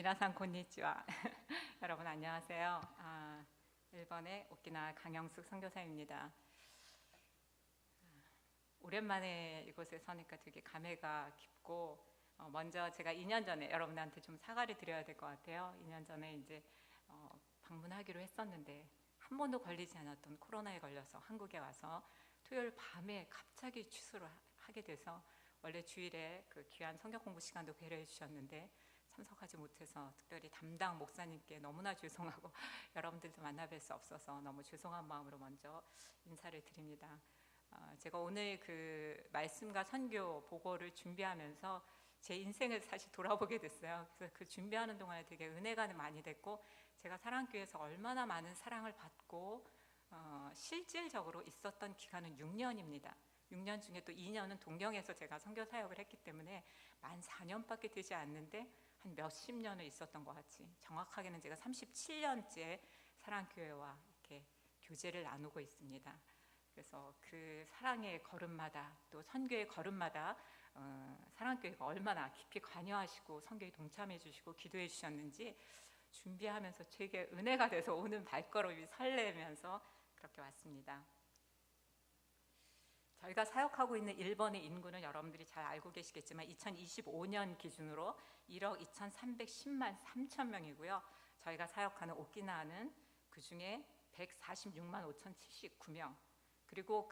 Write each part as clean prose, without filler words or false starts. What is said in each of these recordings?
미나상 곤니치와 여러분 안녕하세요. 일본의 오키나와 강영숙 선교사입니다. 오랜만에 이곳에 서니까 되게 감회가 깊고 먼저 제가 2년 전에 여러분한테 좀 사과를 드려야 될 것 같아요. 2년 전에 이제 방문하기로 했었는데 한 번도 걸리지 않았던 코로나에 걸려서 한국에 와서 토요일 밤에 갑자기 취소를 하게 돼서 원래 주일에 그 귀한 성경 공부 시간도 배려해 주셨는데 참석하지 못해서 특별히 담당 목사님께 너무나 죄송하고 여러분들도 만나뵐 수 없어서 너무 죄송한 마음으로 먼저 인사를 드립니다. 제가 오늘 그 말씀과 선교 보고를 준비하면서 제 인생을 사실 돌아보게 됐어요. 그래서 그 준비하는 동안에 되게 은혜가 많이 됐고 제가 사랑교회에서 얼마나 많은 사랑을 받고 실질적으로 있었던 기간은 6년입니다. 6년 중에 또 2년은 동경에서 제가 선교 사역을 했기 때문에 만 4년밖에 되지 않는데 한 몇십 년을 있었던 것 같이, 정확하게는 제가 37년째 사랑교회와 이렇게 교제를 나누고 있습니다. 그래서 그 사랑의 걸음마다 또 선교의 걸음마다 사랑교회가 얼마나 깊이 관여하시고 선교에 동참해 주시고 기도해 주셨는지 준비하면서 되게 은혜가 돼서 오는 발걸음이 설레면서 그렇게 왔습니다. 저희가 사역하고 있는 일본의 인구는 여러분들이 잘 알고 계시겠지만 2025년 기준으로 1억 2,310만 3천 명이고요. 저희가 사역하는 오키나와는 그중에 146만 5,079명, 그리고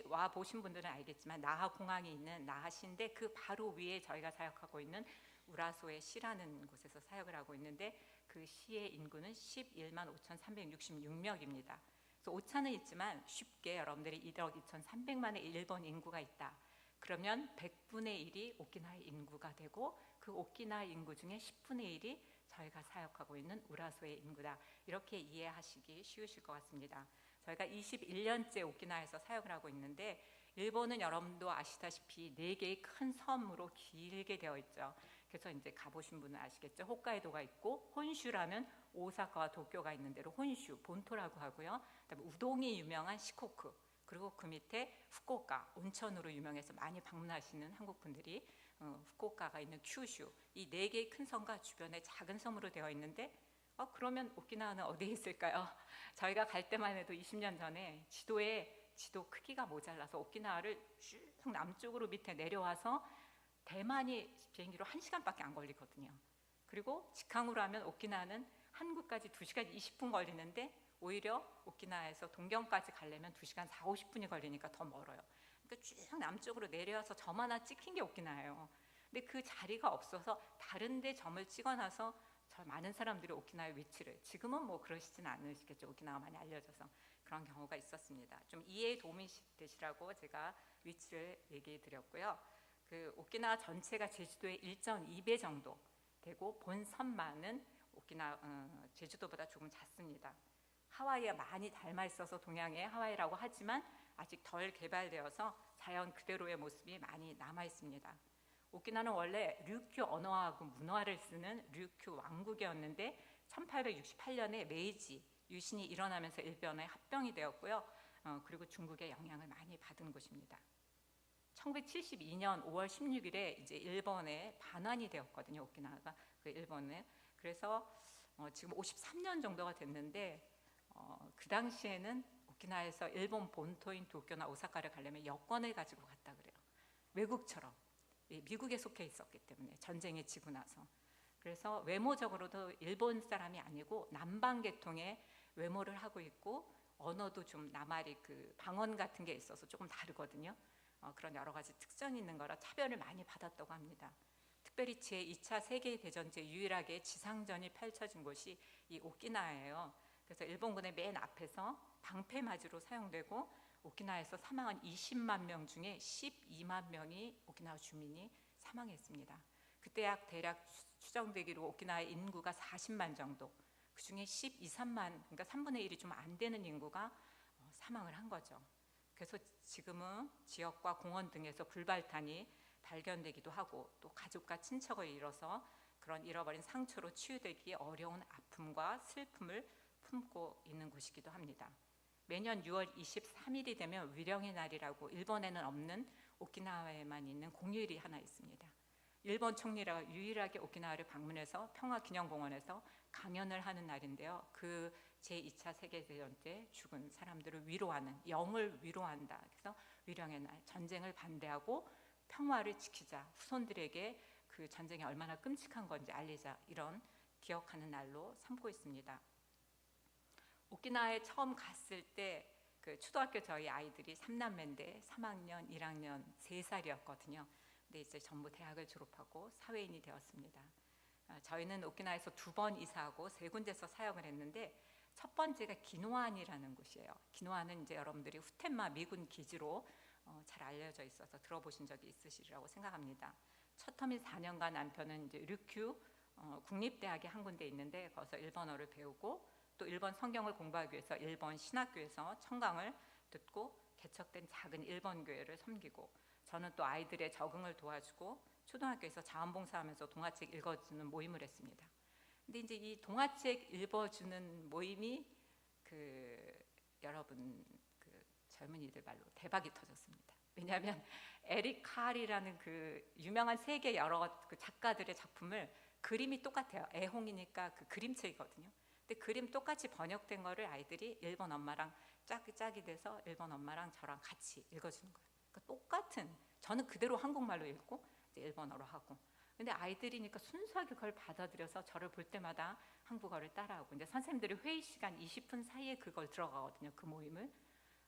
와 보신 분들은 알겠지만 나하 공항이 있는 나하시인데 그 바로 위에 저희가 사역하고 있는 우라소의 시라는 곳에서 사역을 하고 있는데 그 시의 인구는 11만 5,366명입니다. 그래서 오차는 있지만 쉽게 여러분들이 1억 2,300만의 일본 인구가 있다. 그러면 100분의 1이 오키나와의 인구가 되고 그 오키나와 인구 중에 10분의 1이 저희가 사역하고 있는 우라소의 인구다. 이렇게 이해하시기 쉬우실 것 같습니다. 저희가 21년째 오키나와에서 사역을 하고 있는데 일본은 여러분도 아시다시피 4개의 큰 섬으로 길게 되어 있죠. 그래서 이제 가보신 분은 아시겠죠. 홋카이도가 있고 혼슈라는 오사카와 도쿄가 있는 데로 혼슈, 본토라고 하고요. 그다음에 우동이 유명한 시코쿠, 그리고 그 밑에 후쿠오카, 온천으로 유명해서 많이 방문하시는 한국 분들이 후쿠오카가 있는 큐슈, 이 4개의 큰 섬과 주변에 작은 섬으로 되어 있는데 그러면 오키나와는 어디에 있을까요? 저희가 갈 때만 해도 20년 전에 지도 크기가 모자라서 오키나와를 쭉 남쪽으로 밑에 내려와서 대만이 비행기로 1시간밖에 안 걸리거든요. 그리고 직항으로 하면 오키나와는 한국까지 2시간 20분 걸리는데 오히려 오키나와에서 동경까지 가려면 2시간 4, 50분이 걸리니까 더 멀어요. 그러니까 쭉 남쪽으로 내려와서 점 하나 찍힌 게 오키나와예요. 근데 그 자리가 없어서 다른 데 점을 찍어놔서 저 많은 사람들이 오키나와의 위치를, 지금은 뭐 그러시진 않으시겠죠. 오키나와 많이 알려져서 그런 경우가 있었습니다. 좀 이해에 도움이 되시라고 제가 위치를 얘기해 드렸고요. 그 오키나와 전체가 제주도의 1.2배 정도 되고 본 섬만은 제주도보다 조금 작습니다. 하와이와 많이 닮아 있어서 동양의 하와이라고 하지만 아직 덜 개발되어서 자연 그대로의 모습이 많이 남아 있습니다. 오키나와는 원래 류큐 언어하고 문화를 쓰는 류큐 왕국이었는데 1868년에 메이지 유신이 일어나면서 일본에 합병이 되었고요. 그리고 중국의 영향을 많이 받은 곳입니다. 1972년 5월 16일에 이제 일본에 반환이 되었거든요. 오키나와가 그 일본에. 그래서 지금 53년 정도가 됐는데 그 당시에는 오키나와에서 일본 본토인 도쿄나 오사카를 가려면 여권을 가지고 갔다 그래요. 외국처럼. 미국에 속해 있었기 때문에 전쟁이 지고 나서. 그래서 외모적으로도 일본 사람이 아니고 남방 계통의 외모를 하고 있고 언어도 좀 남아리 그 방언 같은 게 있어서 조금 다르거든요. 그런 여러 가지 특성이 있는 거라 차별을 많이 받았다고 합니다. 특별히 제2차 세계대전제 유일하게 지상전이 펼쳐진 곳이 이 오키나와예요. 그래서 일본군의 맨 앞에서 방패맞이로 사용되고 오키나와에서 사망한 20만 명 중에 12만 명이 오키나와 주민이 사망했습니다. 그때 대략 추정되기로 오키나와의 인구가 40만 정도, 그중에 12, 3만, 그러니까 3분의 1이 좀 안 되는 인구가 사망을 한 거죠. 그래서 지금은 지역과 공원 등에서 불발탄이 발견되기도 하고 또 가족과 친척을 잃어서 그런 잃어버린 상처로 치유되기 어려운 아픔과 슬픔을 품고 있는 곳이기도 합니다. 매년 6월 23일이 되면 위령의 날이라고 일본에는 없는 오키나와에만 있는 공휴일이 하나 있습니다. 일본 총리가 유일하게 오키나와를 방문해서 평화기념공원에서 강연을 하는 날인데요. 그 제2차 세계대전 때 죽은 사람들을 위로하는, 영을 위로한다. 그래서 위령의 날, 전쟁을 반대하고 평화를 지키자, 후손들에게 그 전쟁이 얼마나 끔찍한 건지 알리자, 이런 기억하는 날로 삼고 있습니다. 오키나와에 처음 갔을 때 그 초등학교 저희 아이들이 3남매인데 3학년, 1학년, 3살이었거든요. 근데 이제 전부 대학을 졸업하고 사회인이 되었습니다. 저희는 오키나와에서 2번 이사하고 3군데서 사역을 했는데, 첫 번째가 기노안이라는 곳이에요. 기노안은 이제 여러분들이 후텐마 미군 기지로 잘 알려져 있어서 들어보신 적이 있으시리라고 생각합니다. 첫 터민 4년간 남편은 이제 류큐 국립대학에 한 군데 있는데 거기서 일본어를 배우고, 또 일본 성경을 공부하기 위해서 일본 신학교에서 청강을 듣고 개척된 작은 일본 교회를 섬기고, 저는 또 아이들의 적응을 도와주고 초등학교에서 자원봉사하면서 동화책 읽어주는 모임을 했습니다. 근데 이제 이 동화책 읽어주는 모임이 여러분 젊은이들 말로 대박이 터졌습니다. 왜냐하면 에릭 칼이라는 그 유명한 세계 여러 그 작가들의 작품을, 그림이 똑같아요. 애홍이니까 그 그림책이거든요. 근데 그림 똑같이 번역된 거를 아이들이 일본 엄마랑 짝이 돼서 일본 엄마랑 저랑 같이 읽어주는 거예요. 그러니까 똑같은, 저는 그대로 한국말로 읽고 이제 일본어로 하고, 근데 아이들이니까 순수하게 그걸 받아들여서 저를 볼 때마다 한국어를 따라하고, 이제 선생님들이 회의 시간 20분 사이에 그걸 들어가거든요, 그 모임을.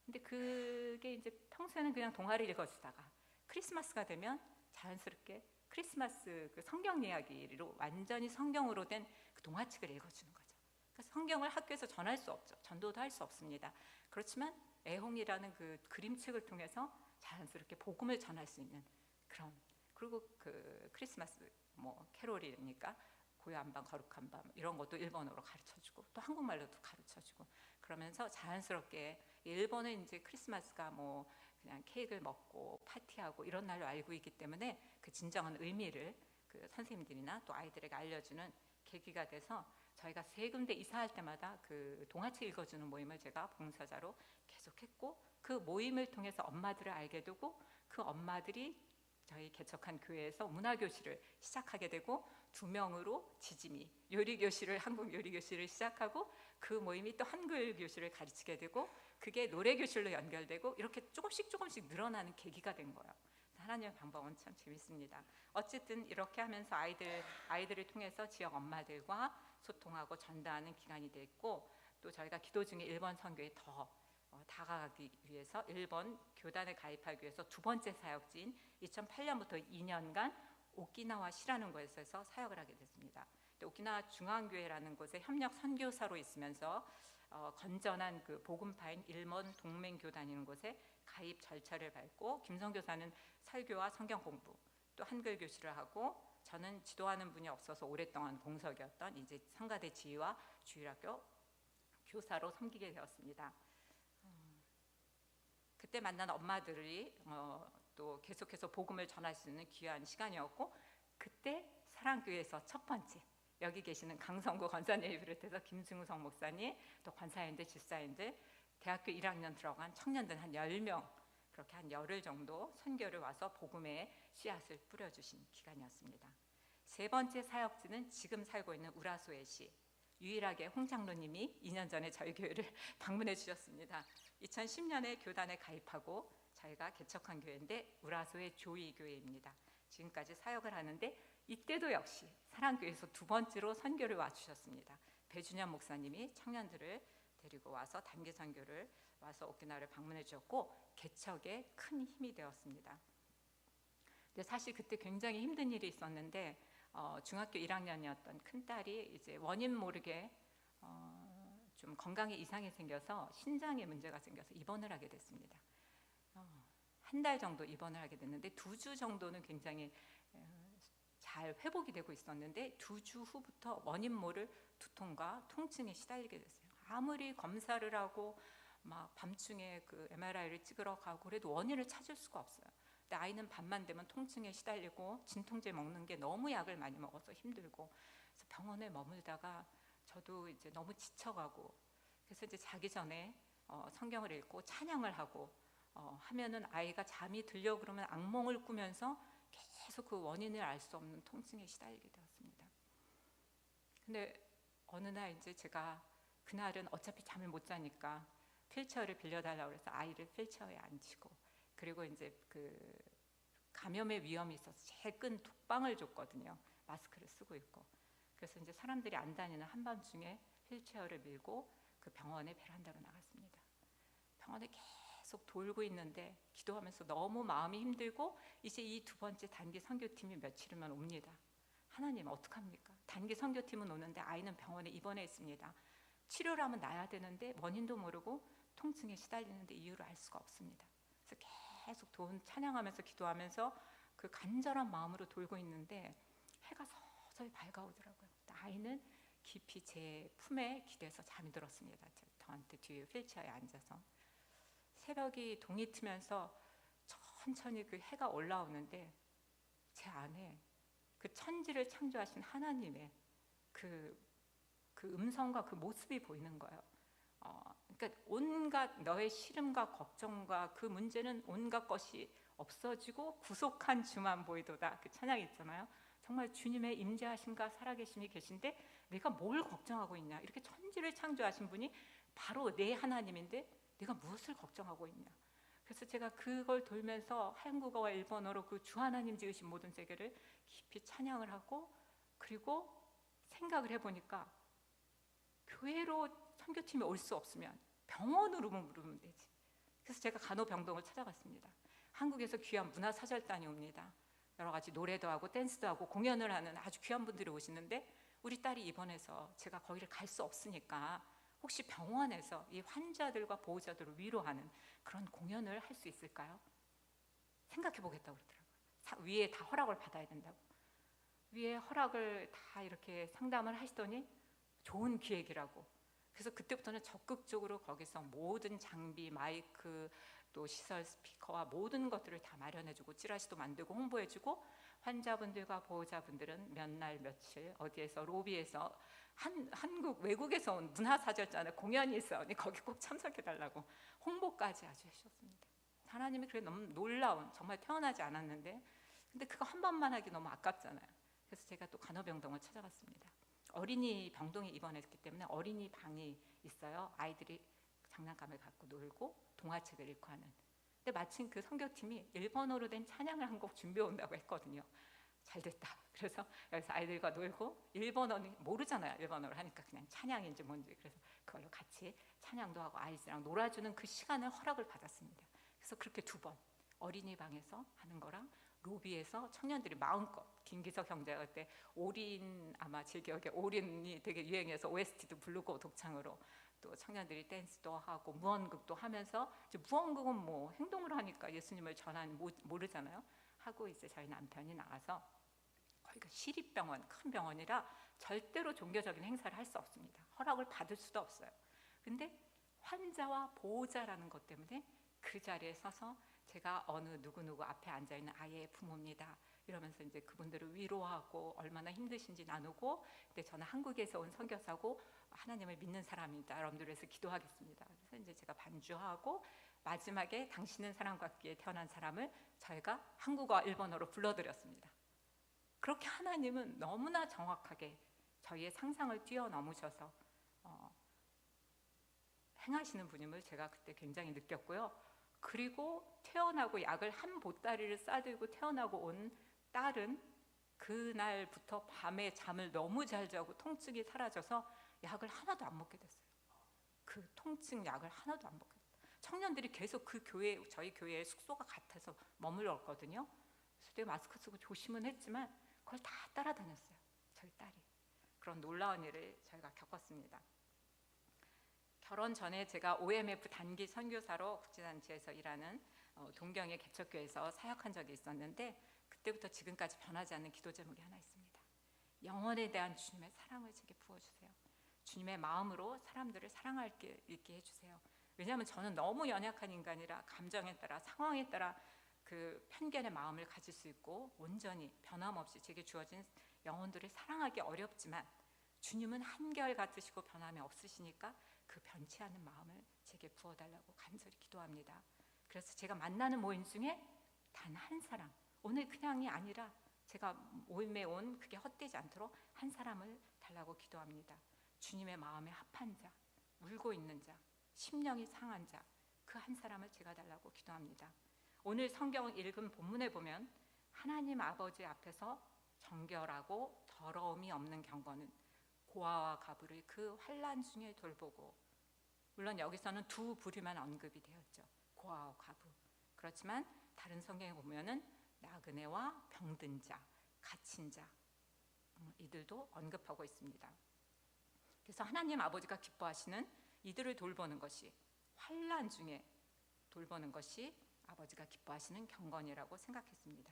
근데 그게 이제 평소에는 그냥 동화를 읽어주다가 크리스마스가 되면 자연스럽게 크리스마스 그 성경 이야기로 완전히 성경으로 된 그 동화책을 읽어주는 거죠. 그래서 성경을 학교에서 전할 수 없죠. 전도도 할 수 없습니다. 그렇지만 애홍이라는 그 그림책을 통해서 자연스럽게 복음을 전할 수 있는 그런, 그리고 그 크리스마스 뭐 캐롤이니까 고요한 밤 거룩한 밤 이런 것도 일본어로 가르쳐주고 또 한국말로도 가르쳐주고, 그러면서 자연스럽게 일본은 이제 크리스마스가 뭐 그냥 케이크를 먹고 파티하고 이런 날로 알고 있기 때문에 그 진정한 의미를 그 선생님들이나 또 아이들에게 알려주는 계기가 돼서, 저희가 3군데 이사할 때마다 그 동화책 읽어주는 모임을 제가 봉사자로 계속했고, 그 모임을 통해서 엄마들을 알게 되고, 그 엄마들이 저희 개척한 교회에서 문화교실을 시작하게 되고, 2명으로 지짐이 요리교실을, 한국 요리교실을 시작하고, 그 모임이 또 한글교실을 가르치게 되고, 그게 노래교실로 연결되고, 이렇게 조금씩 늘어나는 계기가 된 거예요. 하나님의 방법은 참 재밌습니다. 어쨌든 이렇게 하면서 아이들을 통해서 지역 엄마들과 소통하고 전도하는 기간이 됐고, 또 저희가 기도 중에 일본 선교에 더 다가가기 위해서 일본 교단에 가입하기 위해서 2번째 사역지인 2008년부터 2년간 오키나와시라는 곳에서 사역을 하게 됐습니다. 오키나와 중앙교회라는 곳에 협력 선교사로 있으면서 건전한 그 복음파인 일본 동맹교단이라는 곳에 가입 절차를 밟고, 김성교사는 설교와 성경 공부 또 한글 교실을 하고, 저는 지도하는 분이 없어서 오랫동안 공석이었던 이제 성가대 지휘와 주일학교 교사로 섬기게 되었습니다. 그때 만난 엄마들이 또 계속해서 복음을 전할 수 있는 귀한 시간이었고, 그때 사랑교회에서 첫 번째 여기 계시는 강성구 권사님을 비롯해서 김승우성 목사님, 또 권사님들, 집사님들, 대학교 1학년 들어간 청년들 한 10명, 그렇게 한 열흘 정도 선교를 와서 복음의 씨앗을 뿌려주신 기간이었습니다. 3번째 사역지는 지금 살고 있는 우라소에시, 유일하게 홍 장로님이 2년 전에 저희 교회를 방문해 주셨습니다. 2010년에 교단에 가입하고 저희가 개척한 교회인데 우라소의 조이교회입니다. 지금까지 사역을 하는데, 이때도 역시 사랑교회에서 2번째로 선교를 와주셨습니다. 배준현 목사님이 청년들을 데리고 와서 단기 선교를 와서 오키나와를 방문해 주셨고, 개척에 큰 힘이 되었습니다. 근데 사실 그때 굉장히 힘든 일이 있었는데, 중학교 1학년이었던 큰딸이 이제 원인 모르게 좀 건강에 이상이 생겨서 신장에 문제가 생겨서 입원을 하게 됐습니다. 한 달 정도 입원을 하게 됐는데 2주 정도는 굉장히 잘 회복이 되고 있었는데, 2주 후부터 원인 모를 두통과 통증에 시달리게 됐어요. 아무리 검사를 하고 막 밤중에 그 MRI를 찍으러 가고 그래도 원인을 찾을 수가 없어요. 근데 아이는 밤만 되면 통증에 시달리고 진통제 먹는 게 너무 약을 많이 먹어서 힘들고, 그래서 병원에 머물다가 저도 이제 너무 지쳐가고, 그래서 이제 자기 전에 성경을 읽고 찬양을 하고 하면은 아이가 잠이 들려 그러면 악몽을 꾸면서 계속 그 원인을 알 수 없는 통증에 시달리게 되었습니다. 근데 어느 날 이제 제가 그날은 어차피 잠을 못 자니까 휠체어를 빌려달라고 해서 아이를 휠체어에 앉히고, 그리고 이제 그 감염의 위험이 있어서 작은 독방을 줬거든요. 마스크를 쓰고 있고. 그래서 이제 사람들이 안 다니는 한밤중에 휠체어를 밀고 그 병원의 베란다로 나갔습니다. 병원에 계속 돌고 있는데 기도하면서 너무 마음이 힘들고, 이제 이 두 번째 단기 선교팀이 며칠이면 옵니다. 하나님 어떡합니까? 단기 선교팀은 오는데 아이는 병원에 입원해 있습니다. 치료를 하면 나야 되는데 원인도 모르고 통증에 시달리는데 이유를 알 수가 없습니다. 그래서 계속 돈 찬양하면서 기도하면서 그 간절한 마음으로 돌고 있는데 해가 서서히 밝아오더라고요. 아이는 깊이 제 품에 기대서 잠이 들었습니다. 저한테 뒤에 휠체어에 앉아서. 새벽이 동이 트면서 천천히 그 해가 올라오는데 제 안에 그 천지를 창조하신 하나님의 그 음성과 그 모습이 보이는 거예요. 그러니까 온갖 너의 시름과 걱정과 그 문제는 온갖 것이 없어지고 구속한 주만 보이도다. 그 찬양이 있잖아요. 정말 주님의 임재하심과 살아계심이 계신데 내가 뭘 걱정하고 있냐. 이렇게 천지를 창조하신 분이 바로 내 하나님인데 내가 무엇을 걱정하고 있냐. 그래서 제가 그걸 돌면서 한국어와 일본어로 그 주 하나님 지으신 모든 세계를 깊이 찬양을 하고, 그리고 생각을 해보니까 교회로 선교팀이 올 수 없으면 병원으로 부르면 되지. 그래서 제가 간호병동을 찾아갔습니다. 한국에서 귀한 문화사절단이 옵니다. 여러 가지 노래도 하고 댄스도 하고 공연을 하는 아주 귀한 분들이 오시는데 우리 딸이 입원해서 제가 거기를 갈 수 없으니까 혹시 병원에서 이 환자들과 보호자들을 위로하는 그런 공연을 할 수 있을까요? 생각해 보겠다고 그러더라고요. 위에 다 허락을 받아야 된다고. 위에 허락을 다 이렇게 상담을 하시더니 좋은 기획이라고. 그래서 그때부터는 적극적으로 거기서 모든 장비, 마이크, 또 시설, 스피커와 모든 것들을 다 마련해주고 찌라시도 만들고 홍보해주고, 환자분들과 보호자분들은 몇 날 며칠 어디에서 로비에서 한국 외국에서 온 문화사절단에 공연이 있어 거기 꼭 참석해달라고 홍보까지 아주 해주셨습니다. 하나님이 그래 너무 놀라운, 정말 태어나지 않았는데 근데 그거 한 번만 하기 너무 아깝잖아요. 그래서 제가 또 간호병동을 찾아갔습니다. 어린이 병동에 입원했기 때문에 어린이 방이 있어요. 아이들이 장난감을 갖고 놀고 동화책을 읽고 하는. 근데 마침 그 선교팀이 일본어로 된 찬양을 한 곡 준비해 온다고 했거든요. 잘 됐다. 그래서 여기서 아이들과 놀고, 일본어는 모르잖아요. 일본어를 하니까 그냥 찬양인지 뭔지. 그래서 그걸로 같이 찬양도 하고 아이들이랑 놀아주는 그 시간을 허락을 받았습니다. 그래서 그렇게 2번 어린이 방에서 하는 거랑 로비에서 청년들이 마음껏, 김기석 형제가 그때 올인, 아마 제 기억에 올인이 되게 유행해서 OST도 부르고 독창으로 또 청년들이 댄스도 하고 무언극도 하면서, 이제 무언극은 뭐 행동으로 하니까 예수님을 전하는 모르잖아요. 하고 이제 저희 남편이 나가서, 거기가 시립병원, 큰 병원이라 절대로 종교적인 행사를 할 수 없습니다. 허락을 받을 수도 없어요. 근데 환자와 보호자라는 것 때문에 그 자리에 서서 제가 어느 누구누구 앞에 앉아있는 아이의 부모입니다 이러면서 이제 그분들을 위로하고 얼마나 힘드신지 나누고, 근데 저는 한국에서 온 선교사고 하나님을 믿는 사람입니다. 여러분들 위해서 기도하겠습니다. 그래서 이제 제가 반주하고 마지막에 당신은 사랑과 함께 태어난 사람을 저희가 한국어, 일본어로 불러드렸습니다. 그렇게 하나님은 너무나 정확하게 저희의 상상을 뛰어넘으셔서 행하시는 분임을 제가 그때 굉장히 느꼈고요. 그리고 태어나고 약을 한 보따리를 싸들고 태어나고 온 딸은 그날부터 밤에 잠을 너무 잘 자고 통증이 사라져서 약을 하나도 안 먹게 됐어요. 그 통증 약을 하나도 안 먹게 됐어요. 청년들이 계속 그 교회, 저희 교회에 숙소가 같아서 머물렀거든요. 그래서 되게 마스크 쓰고 조심은 했지만 그걸 다 따라다녔어요. 저희 딸이. 그런 놀라운 일을 저희가 겪었습니다. 결혼 전에 제가 OMF 단기 선교사로 국제단체에서 일하는 동경의 개척교회에서 사역한 적이 있었는데, 그때부터 지금까지 변하지 않는 기도 제목이 하나 있습니다. 영혼에 대한 주님의 사랑을 제게 부어주세요. 주님의 마음으로 사람들을 사랑할 수 있게 해주세요. 왜냐하면 저는 너무 연약한 인간이라 감정에 따라, 상황에 따라 그 편견의 마음을 가질 수 있고 온전히 변함없이 제게 주어진 영혼들을 사랑하기 어렵지만, 주님은 한결같으시고 변함이 없으시니까 그 변치 않은 마음을 제게 부어달라고 간절히 기도합니다. 그래서 제가 만나는 모임 중에 단 한 사람, 오늘 그냥이 아니라 제가 모임에 온 그게 헛되지 않도록 한 사람을 달라고 기도합니다. 주님의 마음에 합한 자, 울고 있는 자, 심령이 상한 자, 그 한 사람을 제가 달라고 기도합니다. 오늘 성경 읽은 본문에 보면 하나님 아버지 앞에서 정결하고 더러움이 없는 경건은 고아와 가부를 그 환난 중에 돌보고, 물론 여기서는 두 부류만 언급이 되었죠. 고아와 가부. 그렇지만 다른 성경에 보면은 나그네와 병든 자, 갇힌 자, 이들도 언급하고 있습니다. 그래서 하나님 아버지가 기뻐하시는 이들을 돌보는 것이, 환난 중에 돌보는 것이 아버지가 기뻐하시는 경건이라고 생각했습니다.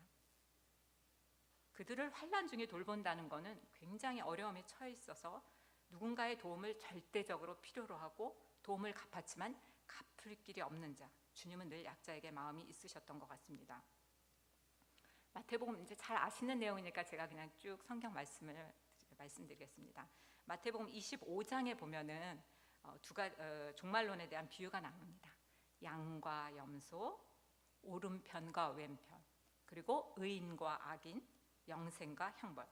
그들을 환난 중에 돌본다는 것은 굉장히 어려움에 처해 있어서 누군가의 도움을 절대적으로 필요로 하고 도움을 갚았지만 갚을 길이 없는 자, 주님은 늘 약자에게 마음이 있으셨던 것 같습니다. 마태복음 이제 잘 아시는 내용이니까 제가 그냥 쭉 성경 말씀드리겠습니다. 마태복음 25장에 보면은 종말론에 대한 비유가 나옵니다. 양과 염소, 오른편과 왼편, 그리고 의인과 악인, 영생과 형벌.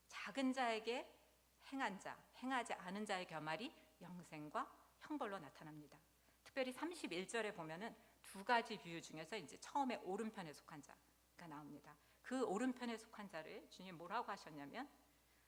작은 자에게 행한 자, 행하지 않은 자의 결말이 영생과 형벌로 나타납니다. 특별히 31절에 보면은 두 가지 비유 중에서 이제 처음에 오른편에 속한 자가 나옵니다. 그 오른편에 속한 자를 주님 뭐라고 하셨냐면,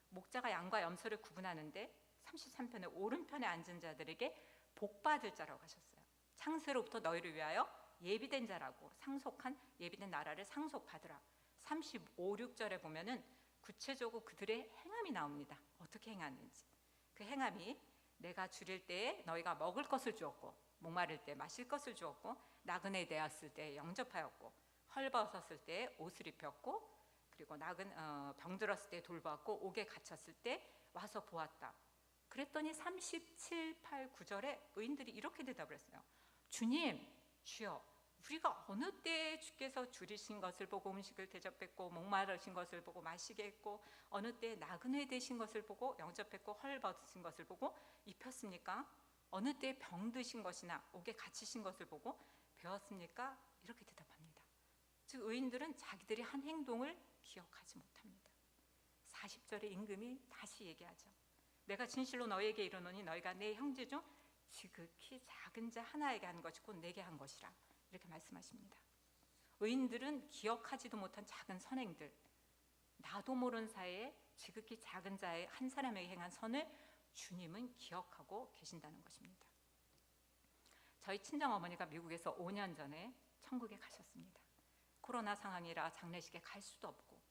목자가 양과 염소를 구분하는데 33편에 오른편에 앉은 자들에게 복 받을 자라고 하셨어요. 창세로부터 너희를 위하여 예비된 자라고, 상속한 예비된 나라를 상속받으라. 35, 6절에 보면은 구체적으로 그들의 행함이 나옵니다. 어떻게 행하는지. 그 행함이 내가 줄일 때에 너희가 먹을 것을 주었고, 목마를 때 마실 것을 주었고, 나그네 되었을 때 영접하였고, 헐벗었을 때 옷을 입혔고, 그리고 병들었을 때 돌보았고, 옥에 갇혔을 때 와서 보았다. 그랬더니 37, 8, 9절에 의인들이 이렇게 대답을 했어요. 주님, 주여, 우리가 어느 때에 주께서 줄이신 것을 보고 음식을 대접했고, 목마르신 것을 보고 마시게 했고, 어느 때에 나그네 되신 것을 보고 영접했고, 헐벗으신 것을 보고 입혔습니까? 어느 때에 병드신 것이나 옥에 갇히신 것을 보고 배웠습니까? 이렇게 대답합니다. 즉 의인들은 자기들이 한 행동을 기억하지 못합니다. 40절의 임금이 다시 얘기하죠. 내가 진실로 너희에게 이르노니 너희가 내 형제 중 지극히 작은 자 하나에게 한 것이 곧 내게 한 것이라, 이렇게 말씀하십니다. 의인들은 기억하지도 못한 작은 선행들, 나도 모르는 사이에 지극히 작은 자의 한 사람에게 행한 선을 주님은 기억하고 계신다는 것입니다. 저희 친정어머니가 미국에서 5년 전에 천국에 가셨습니다. 코로나 상황이라 장례식에 갈 수도 없고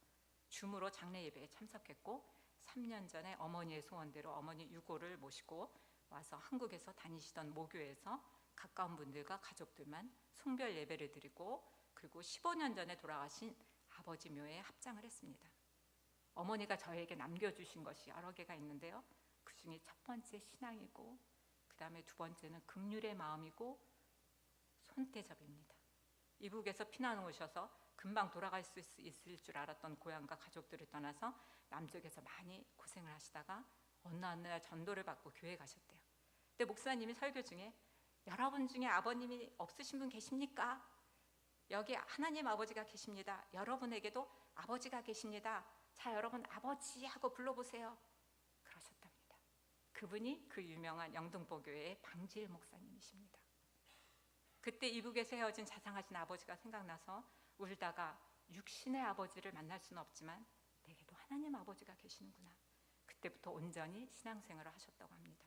줌으로 장례 예배에 참석했고, 3년 전에 어머니의 소원대로 어머니 유고를 모시고 와서 한국에서 다니시던 모교에서 가까운 분들과 가족들만 송별 예배를 드리고, 그리고 15년 전에 돌아가신 아버지 묘에 합장을 했습니다. 어머니가 저에게 남겨주신 것이 여러 개가 있는데요. 그 중에 첫 번째 신앙이고, 그 다음에 두 번째는 긍휼의 마음이고 손대접입니다. 이북에서 피난 오셔서 금방 돌아갈 수 있을 줄 알았던 고향과 가족들을 떠나서 남쪽에서 많이 고생을 하시다가 어느 날 전도를 받고 교회에 가셨대요. 근데 목사님이 설교 중에 여러분 중에 아버님이 없으신 분 계십니까? 여기 하나님 아버지가 계십니다. 여러분에게도 아버지가 계십니다. 자, 여러분 아버지 하고 불러보세요. 그러셨답니다. 그분이 그 유명한 영등포교회의 방지일 목사님이십니다. 그때 이북에서 헤어진 자상하신 아버지가 생각나서 울다가 육신의 아버지를 만날 수는 없지만 내게도 하나님 아버지가 계시는구나. 그때부터 온전히 신앙생활을 하셨다고 합니다.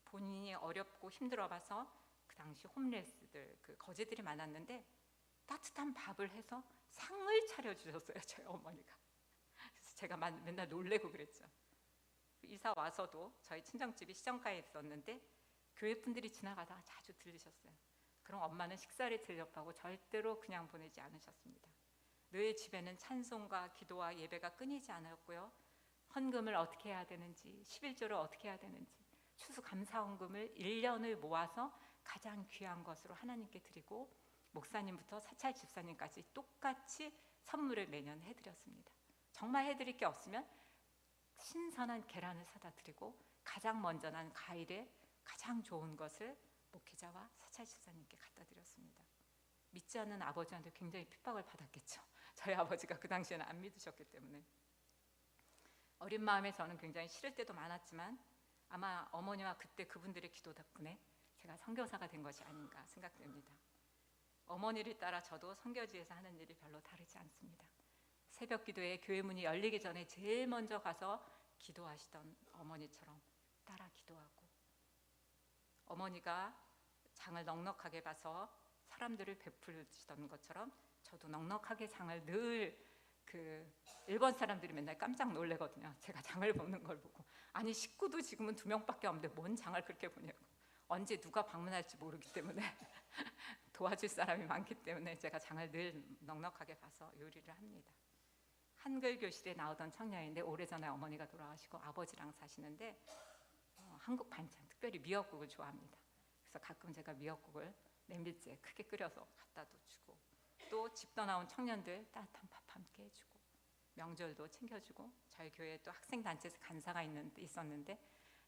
본인이 어렵고 힘들어봐서 그 당시 홈레스들, 그 거지들이 많았는데 따뜻한 밥을 해서 상을 차려주셨어요, 저희 어머니가. 그래서 제가 맨날 놀래고 그랬죠. 이사 와서도 저희 친정집이 시정가에 있었는데 교회 분들이 지나가다가 자주 들리셨어요. 그럼 엄마는 식사를 대접하고 절대로 그냥 보내지 않으셨습니다. 늘 집에는 찬송과 기도와 예배가 끊이지 않았고요. 헌금을 어떻게 해야 되는지, 11조를 어떻게 해야 되는지, 추수감사헌금을 1년을 모아서 가장 귀한 것으로 하나님께 드리고, 목사님부터 사찰 집사님까지 똑같이 선물을 매년 해드렸습니다. 정말 해드릴 게 없으면 신선한 계란을 사다 드리고, 가장 먼저 난 과일에 가장 좋은 것을 목회자와 사찰 집사님께 갖다 드렸습니다. 믿지 않는 아버지한테 굉장히 핍박을 받았겠죠. 저희 아버지가 그 당시에는 안 믿으셨기 때문에. 어린 마음에 저는 굉장히 싫을 때도 많았지만 아마 어머니와 그때 그분들의 기도 덕분에 제가 선교사가 된 것이 아닌가 생각됩니다. 어머니를 따라 저도 선교지에서 하는 일이 별로 다르지 않습니다. 새벽 기도에 교회 문이 열리기 전에 제일 먼저 가서 기도하시던 어머니처럼 따라 기도하고, 어머니가 장을 넉넉하게 봐서 사람들을 베풀시던 것처럼 저도 넉넉하게 장을 늘, 일본 사람들이 맨날 깜짝 놀래거든요. 제가 장을 보는 걸 보고. 아니 식구도 지금은 2명밖에 없는데 뭔 장을 그렇게 보냐고. 언제 누가 방문할지 모르기 때문에 도와줄 사람이 많기 때문에 제가 장을 늘 넉넉하게 봐서 요리를 합니다. 한글 교실에 나오던 청년인데 오래전에 어머니가 돌아가시고 아버지랑 사시는데 한국 반찬, 특별히 미역국을 좋아합니다. 그래서 가끔 제가 미역국을 냄비째에 크게 끓여서 갖다도 주고, 또 집 떠나온 청년들 따뜻한 밥 함께 해주고, 명절도 챙겨주고, 저희 교회에 또 학생단체에서 간사가 있었는데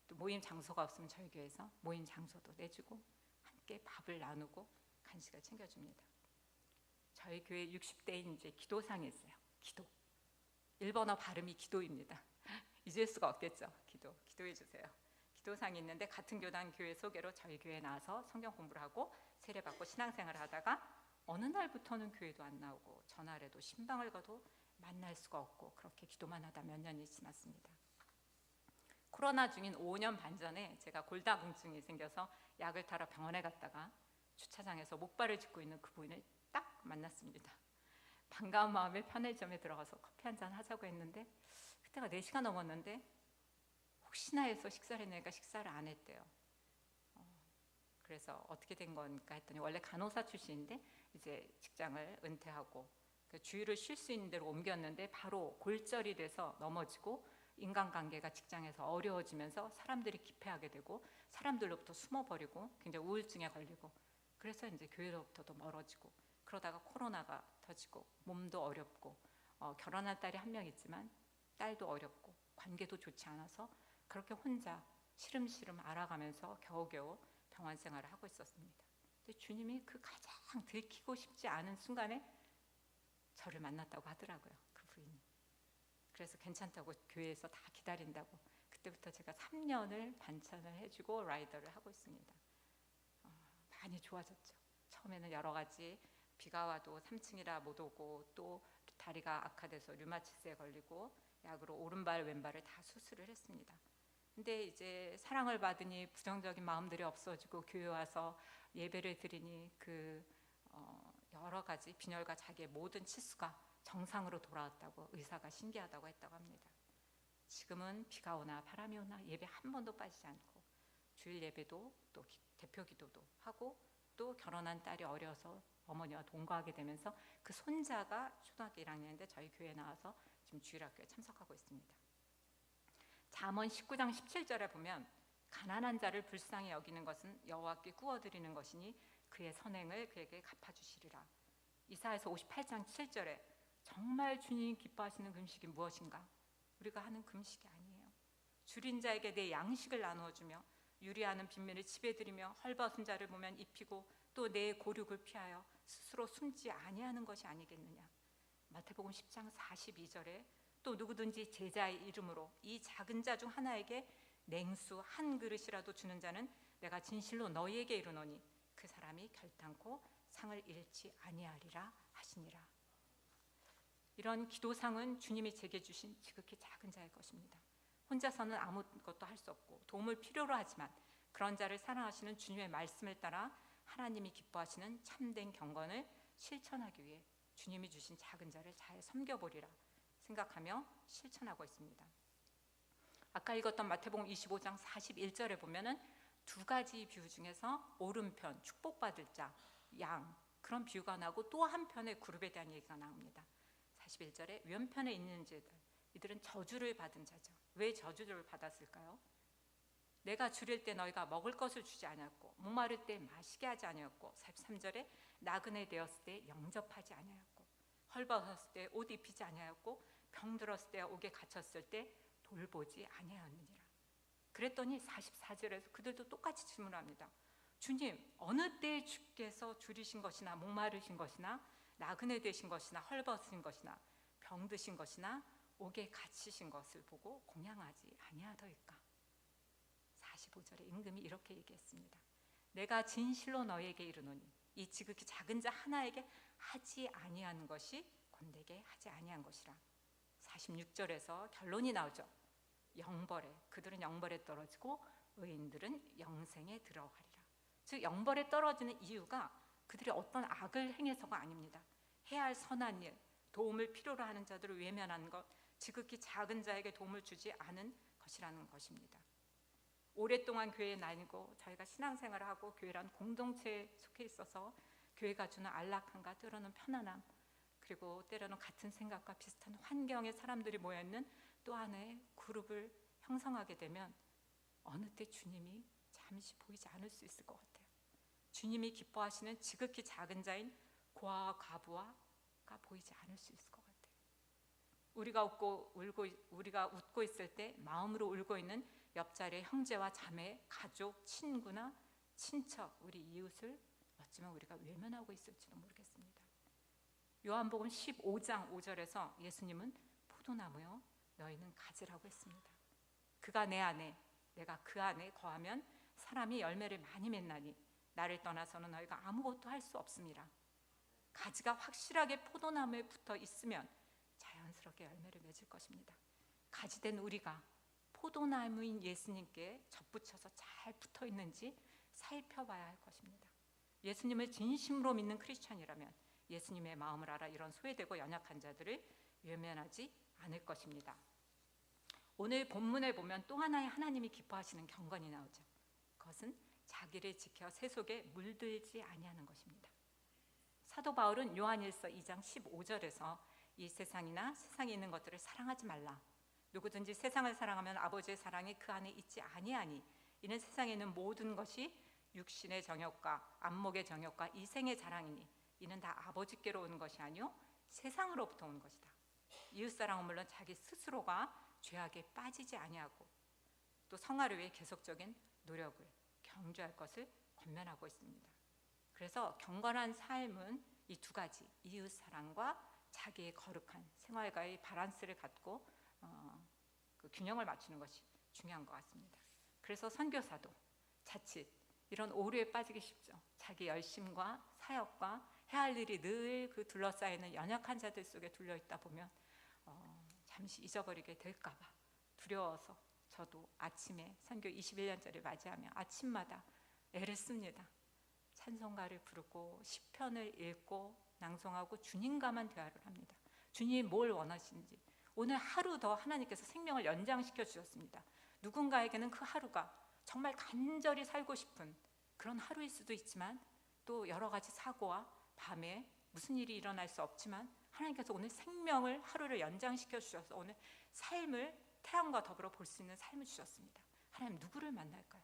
또 모임 장소가 없으면 저희 교회에서 모임 장소도 내주고 함께 밥을 나누고 간식을 챙겨줍니다. 저희 교회 60대인 이제 기도상이 있어요. 기도. 일본어 발음이 기도입니다. 잊을 수가 없겠죠. 기도해 주세요. 기도상이 있는데 같은 교단 교회 소개로 저희 교회에 나와서 성경 공부를 하고 세례받고 신앙생활을 하다가 어느 날부터는 교회도 안 나오고 전화를 해도 신방을 가도 만날 수가 없고 그렇게 기도만 하다 몇 년이 지났습니다. 코로나 중인 5년 반 전에 제가 골다공증이 생겨서 약을 타러 병원에 갔다가 주차장에서 목발을 짚고 있는 그 부인을 딱 만났습니다. 반가운 마음에 편의점에 들어가서 커피 한잔 하자고 했는데 그때가 4시가 넘었는데 혹시나 해서 식사를 해내니까 식사를 안 했대요. 그래서 어떻게 된 건가 했더니 원래 간호사 출신인데 이제 직장을 은퇴하고 주위를 쉴 수 있는 데로 옮겼는데 바로 골절이 돼서 넘어지고 인간관계가 직장에서 어려워지면서 사람들이 기피하게 되고 사람들로부터 숨어버리고 굉장히 우울증에 걸리고, 그래서 이제 교회로부터도 멀어지고, 그러다가 코로나가 터지고 몸도 어렵고 결혼할 딸이 1명 있지만 딸도 어렵고 관계도 좋지 않아서 그렇게 혼자 시름시름 알아가면서 겨우겨우 병원 생활을 하고 있었습니다. 근데 주님이 그 가장 들키고 싶지 않은 순간에 저를 만났다고 하더라고요. 그 부인이. 그래서 괜찮다고 교회에서 다 기다린다고 그때부터 제가 3년을 반찬을 해주고 라이더를 하고 있습니다. 많이 좋아졌죠. 처음에는 여러 가지 비가 와도 3층이라 못 오고 또 다리가 악화돼서 류마티스에 걸리고 약으로 오른발 왼발을 다 수술을 했습니다. 근데 이제 사랑을 받으니 부정적인 마음들이 없어지고 교회 와서 예배를 드리니 여러 가지 빈혈과 자기의 모든 치수가 정상으로 돌아왔다고 의사가 신기하다고 했다고 합니다. 지금은 비가 오나 바람이 오나 예배 한 번도 빠지지 않고 주일 예배도 또 대표 기도도 하고, 또 결혼한 딸이 어려서 어머니와 동거하게 되면서 그 손자가 초등학교 1학년인데 저희 교회에 나와서 지금 주일학교에 참석하고 있습니다. 잠언 19장 17절에 보면 가난한 자를 불쌍히 여기는 것은 여호와께 구워드리는 것이니 그의 선행을 그에게 갚아주시리라. 이사야서 58장 7절에 정말 주님 기뻐하시는 금식이 무엇인가? 우리가 하는 금식이 아니에요. 줄인 자에게 내 양식을 나누어주며 유리하는 빈민을 집에 들이며 헐벗은 자를 보면 입히고 또 내 고륙을 피하여 스스로 숨지 아니하는 것이 아니겠느냐. 마태복음 10장 42절에 또 누구든지 제자의 이름으로 이 작은 자 중 하나에게 냉수 한 그릇이라도 주는 자는 내가 진실로 너희에게 이르노니 그 사람이 결단코 상을 잃지 아니하리라 하시니라. 이런 기도상은 주님이 제게 주신 지극히 작은 자의 것입니다. 혼자서는 아무것도 할 수 없고 도움을 필요로 하지만 그런 자를 사랑하시는 주님의 말씀을 따라 하나님이 기뻐하시는 참된 경건을 실천하기 위해 주님이 주신 작은 자를 잘 섬겨보리라 생각하며 실천하고 있습니다. 아까 읽었던 마태복음 25장 41절에 보면은 2가지 비유 중에서 오른편 축복받을 자, 양 그런 비유가 나오고 또 한편에 그룹에 대한 얘기가 나옵니다. 41절에 왼편에 있는 자들, 이들은 저주를 받은 자죠. 왜 저주를 받았을까요? 내가 줄일 때 너희가 먹을 것을 주지 아니하였고 목마를 때 마시게 하지 아니하였고 43절에 나그네 되었을 때 영접하지 아니하였고 헐벗었을 때 옷 입히지 아니하였고 병들었을 때 옥에 갇혔을 때 돌보지 아니하였느니라. 그랬더니 44절에서 그들도 똑같이 질문합니다. 주님, 어느 때 주께서 줄이신 것이나 목마르신 것이나 나그네 되신 것이나 헐벗으신 것이나 병드신 것이나 옥에 갇히신 것을 보고 공양하지 아니하더이까. 45절에 임금이 이렇게 얘기했습니다. 내가 진실로 너희에게 이르노니 이 지극히 작은 자 하나에게 하지 아니한 것이 곧 내게 하지 아니한 것이라. 46절에서 결론이 나오죠. 영벌에, 그들은 영벌에 떨어지고 의인들은 영생에 들어가리라. 즉 영벌에 떨어지는 이유가 그들이 어떤 악을 행해서가 아닙니다. 해야 할 선한 일, 도움을 필요로 하는 자들을 외면하는 것, 지극히 작은 자에게 도움을 주지 않은 것이라는 것입니다. 오랫동안 교회에 다니고 저희가 신앙생활을 하고 교회란 공동체에 속해 있어서 교회가 주는 안락함과 때로는 편안함, 그리고 때로는 같은 생각과 비슷한 환경의 사람들이 모여있는 또 하나의 그룹을 형성하게 되면 어느 때 주님이 잠시 보이지 않을 수 있을 것 같아요. 주님이 기뻐하시는 지극히 작은 자인 고아와 과부가 보이지 않을 수 있을 것 같아요. 우리가 웃고 있을 때 마음으로 울고 있는 옆자리의 형제와 자매, 가족, 친구나 친척, 우리 이웃을 어쩌면 우리가 외면하고 있을지도 모르겠습니다. 요한복음 15장 5절에서 예수님은 포도나무여 너희는 가지라고 했습니다. 그가 내 안에, 내가 그 안에 거하면 사람이 열매를 많이 맺나니 나를 떠나서는 너희가 아무것도 할 수 없습니다. 가지가 확실하게 포도나무에 붙어 있으면 자연스럽게 열매를 맺을 것입니다. 가지된 우리가 포도나무인 예수님께 접붙여서 잘 붙어 있는지 살펴봐야 할 것입니다. 예수님을 진심으로 믿는 크리스찬이라면 예수님의 마음을 알아 이런 소외되고 연약한 자들을 외면하지 않을 것입니다. 오늘 본문에 보면 또 하나의 하나님이 기뻐하시는 경건이 나오죠. 그것은 자기를 지켜 새 속에 물들지 아니하는 것입니다. 사도 바울은 요한일서 2장 15절에서 이 세상이나 세상에 있는 것들을 사랑하지 말라. 누구든지 세상을 사랑하면 아버지의 사랑이 그 안에 있지 아니하니 이는 세상에 있는 모든 것이 육신의 정욕과 안목의 정욕과 이생의 자랑이니 이는 다 아버지께로 오는 것이 아니요 세상으로부터 온 것이다. 이웃사랑은 물론 자기 스스로가 죄악에 빠지지 아니하고 또 성화를 위해 계속적인 노력을 경주할 것을 권면하고 있습니다. 그래서 경건한 삶은 이 두 가지, 이웃사랑과 자기의 거룩한 생활과의 밸런스를 갖고 그 균형을 맞추는 것이 중요한 것 같습니다. 그래서 선교사도 자칫 이런 오류에 빠지기 쉽죠. 자기 열심과 사역과 해야 할 일이 늘 그 둘러싸이는 연약한 자들 속에 둘려 있다 보면 잠시 잊어버리게 될까 봐 두려워서 저도 아침에 선교 21년짜리 맞이하며 아침마다 애를 씁니다. 찬송가를 부르고 시편을 읽고 낭송하고 주님과만 대화를 합니다. 주님이 뭘 원하시는지, 오늘 하루 더 하나님께서 생명을 연장시켜 주셨습니다. 누군가에게는 그 하루가 정말 간절히 살고 싶은 그런 하루일 수도 있지만 또 여러 가지 사고와 밤에 무슨 일이 일어날 수 없지만 하나님께서 오늘 생명을 하루를 연장시켜 주셔서 오늘 삶을 태양과 더불어 볼 수 있는 삶을 주셨습니다. 하나님 누구를 만날까요?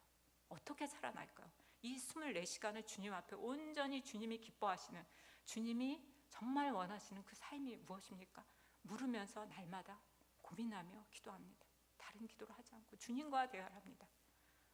어떻게 살아날까요? 이 24시간을 주님 앞에 온전히 주님이 기뻐하시는, 주님이 정말 원하시는 그 삶이 무엇입니까? 물으면서 날마다 고민하며 기도합니다. 다른 기도를 하지 않고 주님과 대화를 합니다.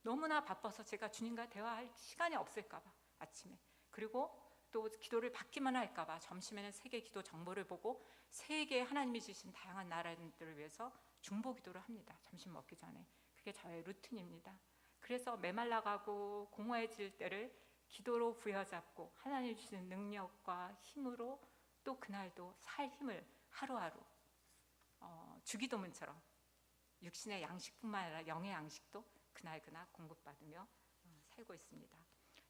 너무나 바빠서 제가 주님과 대화할 시간이 없을까 봐 아침에, 그리고 또 기도를 받기만 할까 봐 점심에는 세계 기도 정보를 보고 세계 하나님이 주신 다양한 나라들을 위해서 중보 기도를 합니다. 점심 먹기 전에. 그게 저의 루틴입니다. 그래서 메말라가고 공허해질 때를 기도로 부여잡고 하나님 주시는 능력과 힘으로 또 그날도 살 힘을 하루하루 주기도문처럼 육신의 양식뿐만 아니라 영의 양식도 그날그날 공급받으며 살고 있습니다.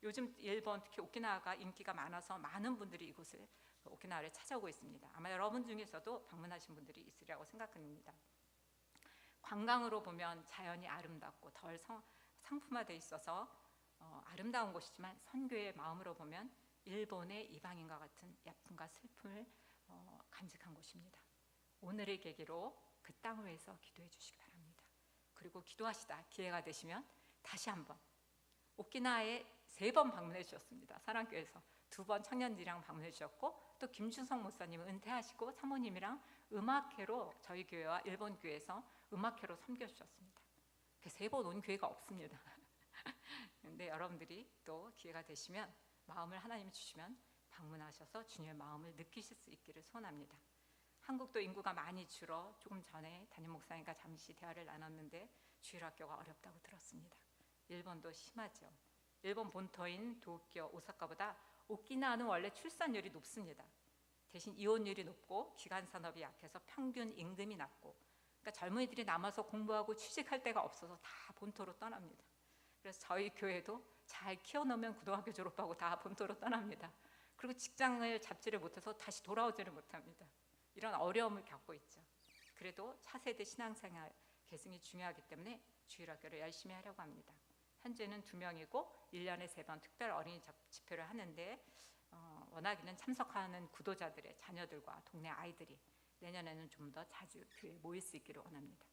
요즘 일본, 특히 오키나와가 인기가 많아서 많은 분들이 이곳을, 오키나와를 찾아오고 있습니다. 아마 여러분 중에서도 방문하신 분들이 있으리라고 생각합니다. 관광으로 보면 자연이 아름답고 덜 상품화되어 있어서 아름다운 곳이지만 선교의 마음으로 보면 일본의 이방인과 같은 아픔과 슬픔을 간직한 곳입니다. 오늘의 계기로 그 땅을 위해서 기도해 주시기 바랍니다. 그리고 기도하시다 기회가 되시면 다시 한번 오키나와에 3번 방문해 주셨습니다. 사랑교회에서 2번 청년들이랑 방문해 주셨고 또 김준성 목사님은 은퇴하시고 사모님이랑 음악회로 저희 교회와 일본 교회에서 음악회로 섬겨주셨습니다. 3번 온 교회가 없습니다. 근데 여러분들이 또 기회가 되시면 마음을 하나님이 주시면 방문하셔서 주님의 마음을 느끼실 수 있기를 소원합니다. 한국도 인구가 많이 줄어 조금 전에 담임 목사님과 잠시 대화를 나눴는데 주일학교가 어렵다고 들었습니다. 일본도 심하죠. 일본 본토인 도쿄, 오사카보다 오키나와는 원래 출산율이 높습니다. 대신 이혼율이 높고 기간 산업이 약해서 평균 임금이 낮고, 그러니까 젊은이들이 남아서 공부하고 취직할 데가 없어서 다 본토로 떠납니다. 그래서 저희 교회도 잘 키워놓으면 고등학교 졸업하고 다 본토로 떠납니다. 그리고 직장을 잡지를 못해서 다시 돌아오지를 못합니다. 이런 어려움을 겪고 있죠. 그래도 차세대 신앙생활 계승이 중요하기 때문에 주일학교를 열심히 하려고 합니다. 현재는 2명이고 1년에 3번 특별 어린이 집회를 하는데 원하기는 참석하는 구도자들의 자녀들과 동네 아이들이 내년에는 좀 더 자주 교회에 모일 수 있기를 원합니다.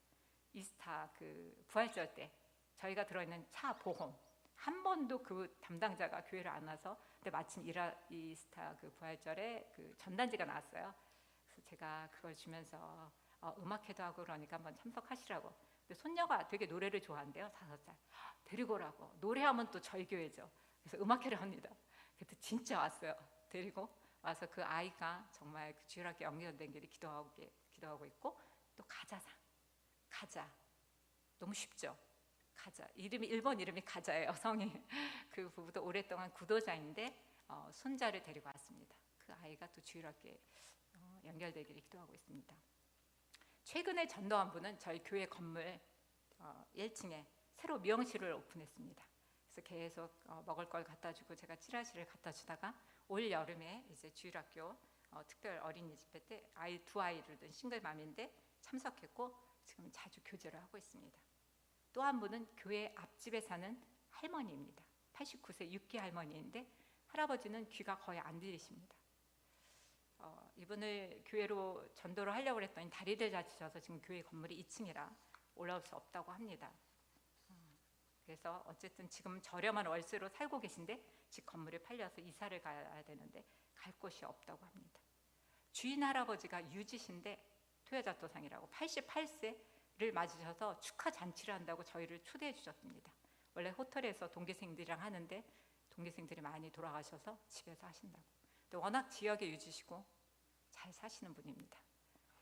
이스타 그 부활절 때 저희가 들어있는 차 보험 한 번도 그 담당자가 교회를 안 와서, 근데 마침 이스타 그 부활절에 그 전단지가 나왔어요. 그래서 제가 그걸 주면서 음악회도 하고 그러니까 한번 참석하시라고. 근데 손녀가 되게 노래를 좋아한대요. 5살. 데리고 오라고. 노래하면 또 저희 교회죠. 그래서 음악회를 합니다. 그때 진짜 왔어요. 데리고 와서 그 아이가 정말 그 주일학교 연결된 길이 기도하고 있고, 또 가자 너무 쉽죠. 가자 이름이 1번 이름이 가자예요. 성이. 그 부부도 오랫동안 구도자인데 손자를 데리고 왔습니다. 그 아이가 또 주일학교에 연결되기를 기도하고 있습니다. 최근에 전도한 분은 저희 교회 건물 1층에 새로 미용실을 오픈했습니다. 그래서 계속 먹을 걸 갖다 주고 제가 찌라시를 갖다 주다가 올 여름에 이제 주일학교 특별 어린이 집회 때 두 아이를 둔 싱글맘인데 참석했고 지금 자주 교제를 하고 있습니다. 또 한 분은 교회 앞집에 사는 할머니입니다. 89세 6기 할머니인데 할아버지는 귀가 거의 안 들리십니다. 이분을 교회로 전도를 하려고 했더니 다리를 다치셔서 지금 교회 건물이 2층이라 올라올 수 없다고 합니다. 그래서 어쨌든 지금 저렴한 월세로 살고 계신데 집 건물이 팔려서 이사를 가야 되는데 갈 곳이 없다고 합니다. 주인 할아버지가 유지신데 토여자토상이라고 88세를 맞으셔서 축하 잔치를 한다고 저희를 초대해 주셨습니다. 원래 호텔에서 동기생들이랑 하는데 동기생들이 많이 돌아가셔서 집에서 하신다고. 근데 워낙 지역에 유지시고 잘 사시는 분입니다.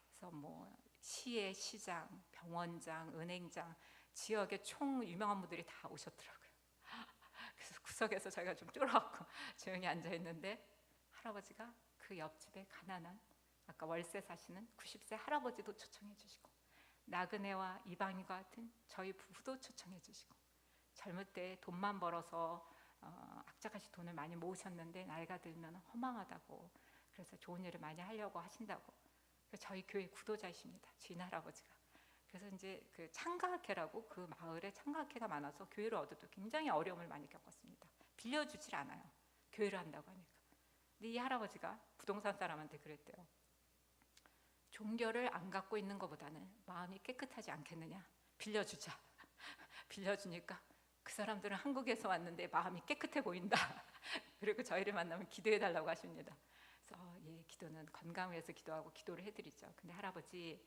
그래서 뭐 시의 시장, 병원장, 은행장, 지역의 총 유명한 분들이 다 오셨더라고요. 그래서 구석에서 저희가 좀 쫄아갖고 조용히 앉아 있는데 할아버지가 그 옆집에 가난한 아까 월세 사시는 90세 할아버지도 초청해 주시고, 나그네와 이방인과 같은 저희 부부도 초청해 주시고, 젊을 때 돈만 벌어서 악착같이 돈을 많이 모으셨는데 나이가 들면 허망하다고, 그래서 좋은 일을 많이 하려고 하신다고. 저희 교회 구도자이십니다. 주인 할아버지가. 그래서 이제 그 창가학회라고 그 마을에 창가학회가 많아서 교회를 얻어도 굉장히 어려움을 많이 겪었습니다. 빌려주질 않아요. 교회를 한다고 하니까. 근데 이 할아버지가 부동산 사람한테 그랬대요. 종교를 안 갖고 있는 것보다는 마음이 깨끗하지 않겠느냐. 빌려주자. 빌려주니까 그 사람들은 한국에서 왔는데 마음이 깨끗해 보인다. 그리고 저희를 만나면 기도해달라고 하십니다. 그래서 예, 기도는 건강을 위해서 기도하고 기도를 해드리죠. 근데 할아버지,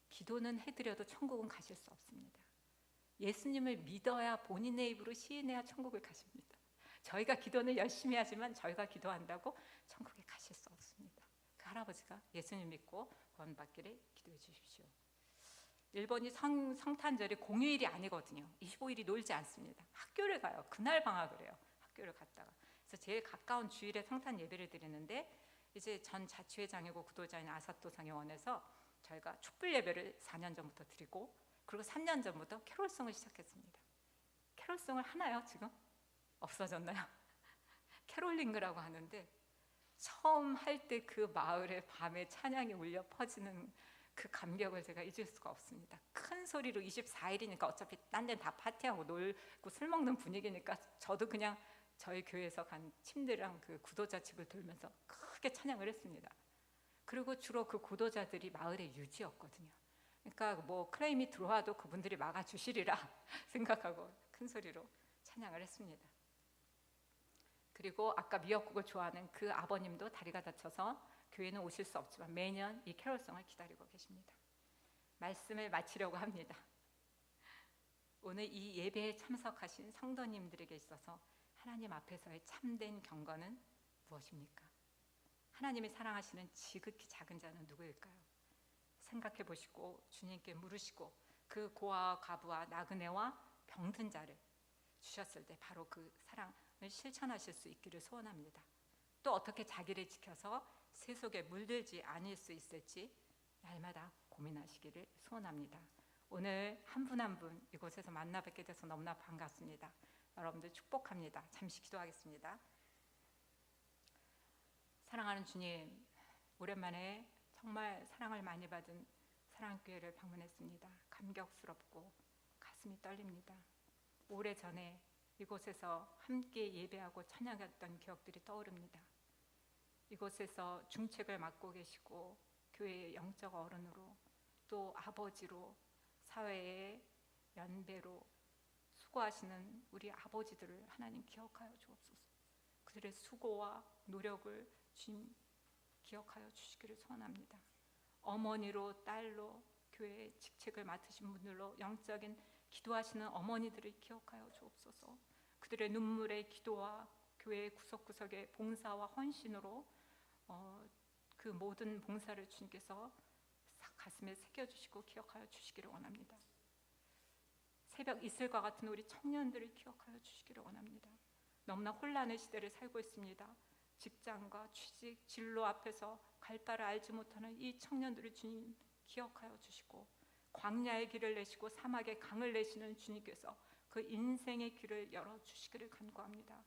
기도는 해드려도 천국은 가실 수 없습니다. 예수님을 믿어야 본인의 입으로 시인해야 천국을 가십니다. 저희가 기도는 열심히 하지만 저희가 기도한다고 천국에 가실 수 없습니다. 그 할아버지가 예수님 믿고 구원받기를 기도해 주십시오. 일본이 성탄절이 공휴일이 아니거든요. 25일이 놀지 않습니다. 학교를 가요. 그날 방학을 해요. 학교를 갔다가. 그래서 제일 가까운 주일에 성탄 예배를 드리는데, 이제 전 자치회장이고 구도자인 아사토 상회원에서 저희가 촛불 예배를 4년 전부터 드리고, 그리고 3년 전부터 캐롤송을 시작했습니다. 캐롤송을 하나요? 지금? 없어졌나요? 캐롤링그라고 하는데, 처음 할 때 그 마을의 밤에 찬양이 울려 퍼지는 그 감격을 제가 잊을 수가 없습니다. 큰 소리로 24일이니까 어차피 딴 데는 다 파티하고 놀고 술 먹는 분위기니까 저도 그냥 저희 교회에서 간 팀들이랑 그 구도자 집을 돌면서 크게 찬양을 했습니다. 그리고 주로 그 구도자들이 마을의 유지였거든요. 그러니까 뭐 클레임이 들어와도 그분들이 막아주시리라 생각하고 큰 소리로 찬양을 했습니다. 그리고 아까 미역국을 좋아하는 그 아버님도 다리가 다쳐서 교회는 오실 수 없지만 매년 이 캐롤송을 기다리고 계십니다. 말씀을 마치려고 합니다. 오늘 이 예배에 참석하신 성도님들에게 있어서 하나님 앞에서의 참된 경건은 무엇입니까? 하나님이 사랑하시는 지극히 작은 자는 누구일까요? 생각해 보시고 주님께 물으시고 그 고아와 과부와 나그네와 병든 자를 주셨을 때 바로 그 사랑을 실천하실 수 있기를 소원합니다. 또 어떻게 자기를 지켜서 세속에 물들지 않을 수 있을지 날마다 고민하시기를 소원합니다. 오늘 한 분 한 분 이곳에서 만나 뵙게 돼서 너무나 반갑습니다. 여러분들 축복합니다. 잠시 기도하겠습니다. 사랑하는 주님, 오랜만에 정말 사랑을 많이 받은 사랑교회를 방문했습니다. 감격스럽고 가슴이 떨립니다. 오래전에 이곳에서 함께 예배하고 찬양했던 기억들이 떠오릅니다. 이곳에서 중책을 맡고 계시고 교회의 영적 어른으로 또 아버지로 사회의 연배로 수고하시는 우리 아버지들을 하나님 기억하여 주옵소서. 그들의 수고와 노력을 주님 기억하여 주시기를 소원합니다. 어머니로 딸로 교회의 직책을 맡으신 분들로 영적인 기도하시는 어머니들을 기억하여 주옵소서. 그들의 눈물의 기도와 교회의 구석구석의 봉사와 헌신으로 그 모든 봉사를 주님께서 가슴에 새겨주시고 기억하여 주시기를 원합니다. 새벽 이슬과 같은 우리 청년들을 기억하여 주시기를 원합니다. 너무나 혼란의 시대를 살고 있습니다. 직장과 취직, 진로 앞에서 갈 바를 알지 못하는 이 청년들을 주님 기억하여 주시고 광야의 길을 내시고 사막의 강을 내시는 주님께서 그 인생의 길을 열어주시기를 간구합니다.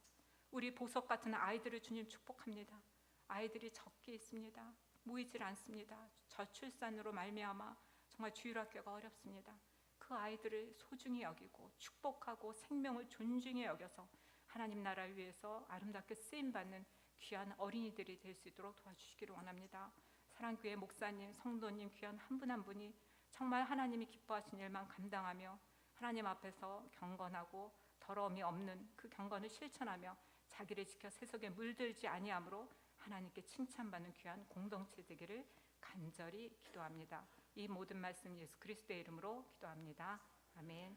우리 보석 같은 아이들을 주님 축복합니다. 아이들이 적게 있습니다. 모이질 않습니다. 저출산으로 말미암아 정말 주일학교가 어렵습니다. 그 아이들을 소중히 여기고 축복하고 생명을 존중히 여겨서 하나님 나라를 위해서 아름답게 쓰임받는 귀한 어린이들이 될 수 있도록 도와주시기를 원합니다. 사랑교회 목사님, 성도님 귀한 한 분 한 분이 정말 하나님이 기뻐하신 일만 감당하며 하나님 앞에서 경건하고 더러움이 없는 그 경건을 실천하며 자기를 지켜 세속에 물들지 아니함으로 하나님께 칭찬받는 귀한 공동체 되기를 간절히 기도합니다. 이 모든 말씀 예수 그리스도의 이름으로 기도합니다. 아멘.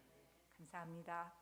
감사합니다.